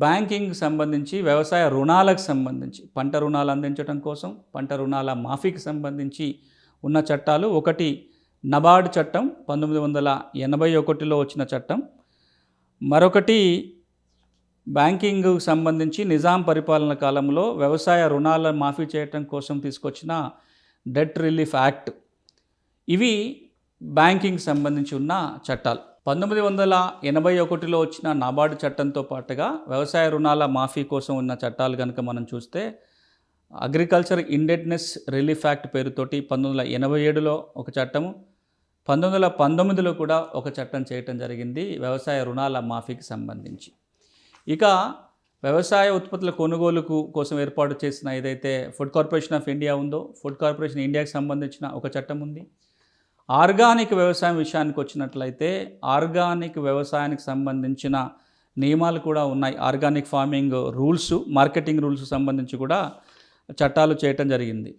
బ్యాంకింగ్కి సంబంధించి, వ్యవసాయ రుణాలకు సంబంధించి, పంట రుణాలు అందించడం కోసం, పంట రుణాల మాఫీకి సంబంధించి ఉన్న చట్టాలు. ఒకటి నబార్డ్ చట్టం 1981లో వచ్చిన చట్టం. మరొకటి బ్యాంకింగ్కు సంబంధించి నిజాం పరిపాలన కాలంలో వ్యవసాయ రుణాల మాఫీ చేయటం కోసం తీసుకొచ్చిన డెట్ రిలీఫ్ యాక్ట్. ఇవి బ్యాంకింగ్ సంబంధించి ఉన్న చట్టాలు. 1981లో వచ్చిన నబార్డ్ చట్టంతో పాటుగా వ్యవసాయ రుణాల మాఫీ కోసం ఉన్న చట్టాలు కనుక మనం చూస్తే అగ్రికల్చర్ ఇండెట్నెస్ రిలీఫ్ యాక్ట్ పేరుతోటి 1987లో ఒక చట్టము, 1919లో కూడా ఒక చట్టం చేయటం జరిగింది వ్యవసాయ రుణాల మాఫీకి సంబంధించి. ఇక వ్యవసాయ ఉత్పత్తుల కొనుగోలు కోసం ఏర్పాటు చేసిన ఏదైతే ఫుడ్ కార్పొరేషన్ ఆఫ్ ఇండియా ఉందో, ఫుడ్ కార్పొరేషన్ ఇండియాకి సంబంధించిన ఒక చట్టం ఉంది. ఆర్గానిక్ వ్యవసాయం విషయానికి వచ్చినట్లయితే ఆర్గానిక్ వ్యవసాయానికి సంబంధించిన నియమాలు కూడా ఉన్నాయి. Organic farming rules, marketing rules సంబంధించి కూడా చట్టాలు చేయటం జరిగింది.